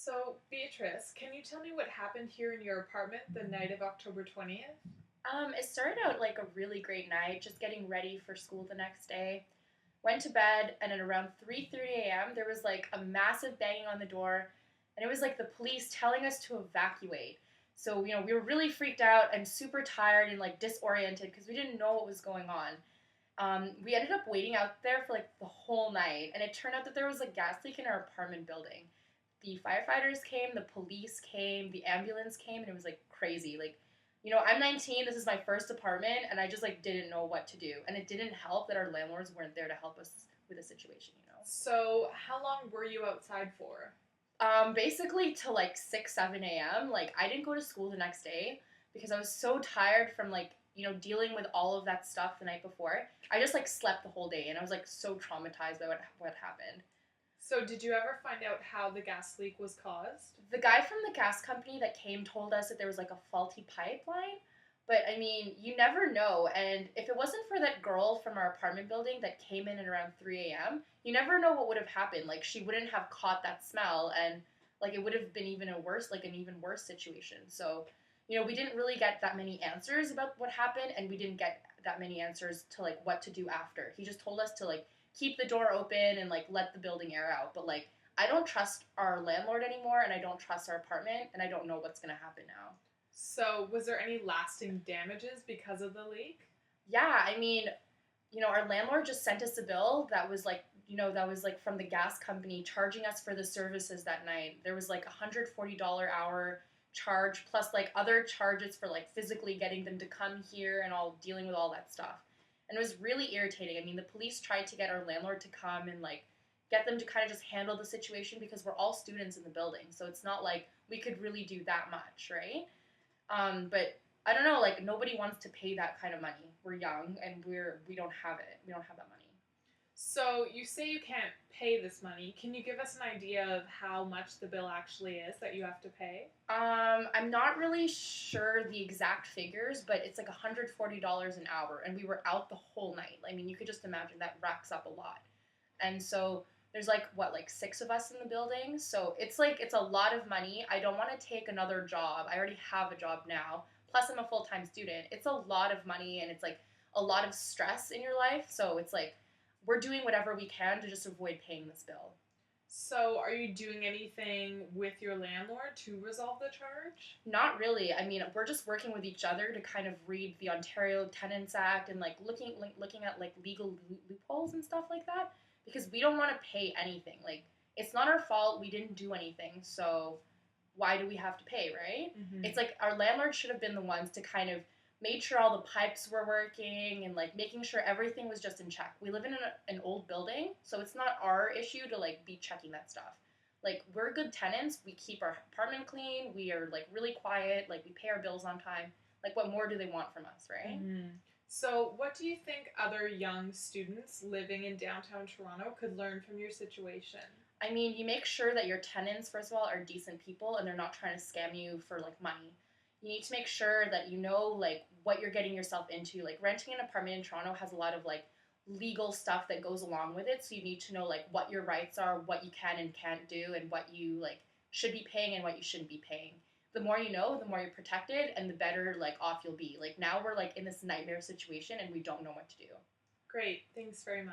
So, Beatrice, can you tell me what happened here in your apartment the night of October 20th? It started out like a really great night, just getting ready for school the next day. Went to bed, and at around 3:30 a.m., there was like a massive banging on the door, and it was like the police telling us to evacuate. So, we were really freaked out and super tired and like disoriented because we didn't know what was going on. We ended up waiting out there for like the whole night, and it turned out that there was a gas leak in our apartment building. The firefighters came, the police came, the ambulance came, and it was like crazy. Like, I'm 19, this is my first apartment, and I just like didn't know what to do. And it didn't help that our landlords weren't there to help us with the situation. So, how long were you outside for? Basically to like 6, 7 a.m. Like, I didn't go to school the next day because I was so tired from like, dealing with all of that stuff the night before. I just like slept the whole day, and I was like so traumatized by what happened. So, did you ever find out how the gas leak was caused? The guy from the gas company that came told us that there was like a faulty pipeline. But I mean, you never know. And if it wasn't for that girl from our apartment building that came in at around 3 a.m., you never know what would have happened. Like, she wouldn't have caught that smell, and like it would have been an even worse situation. So, we didn't really get that many answers about what happened, and we didn't get that many answers to like what to do after. He just told us to like keep the door open and like let the building air out. But like, I don't trust our landlord anymore, and I don't trust our apartment, and I don't know what's going to happen now. So, was there any lasting damages because of the leak? Yeah, I mean, our landlord just sent us a bill that was like from the gas company charging us for the services that night. There was like $140 hour charge plus like other charges for like physically getting them to come here and all dealing with all that stuff. And it was really irritating. I mean, the police tried to get our landlord to come and like get them to kind of just handle the situation because we're all students in the building. So it's not like we could really do that much, right? But I don't know, like nobody wants to pay that kind of money. We're young and we don't have it. We don't have that money. So, you say you can't pay this money. Can you give us an idea of how much the bill actually is that you have to pay? I'm not really sure the exact figures, but it's like $140 an hour, and we were out the whole night. I mean, you could just imagine that racks up a lot. And so there's like what, like 6 of us in the building, so it's a lot of money. I don't want to take another job. I already have a job now. Plus, I'm a full-time student. It's a lot of money, and it's like a lot of stress in your life. So it's like we're doing whatever we can to just avoid paying this bill. So, are you doing anything with your landlord to resolve the charge? Not really. I mean, we're just working with each other to kind of read the Ontario Tenants Act and looking at like legal loopholes and stuff like that because we don't want to pay anything. Like, it's not our fault. We didn't do anything. So why do we have to pay, right? Mm-hmm. It's like our landlord should have been the ones to kind of made sure all the pipes were working and like making sure everything was just in check. We live in an old building, so it's not our issue to like be checking that stuff. Like, we're good tenants. We keep our apartment clean. We are like really quiet. Like, we pay our bills on time. Like, what more do they want from us, right? Mm-hmm. So, what do you think other young students living in downtown Toronto could learn from your situation? I mean, you make sure that your tenants, first of all, are decent people and they're not trying to scam you for like money. You need to make sure that you know like what you're getting yourself into. Like, renting an apartment in Toronto has a lot of like legal stuff that goes along with it, so you need to know like what your rights are, what you can and can't do, and what you like should be paying and what you shouldn't be paying. The more you know, the more you're protected, and the better like off you'll be. Like, now we're like in this nightmare situation and we don't know what to do. Great, thanks very much.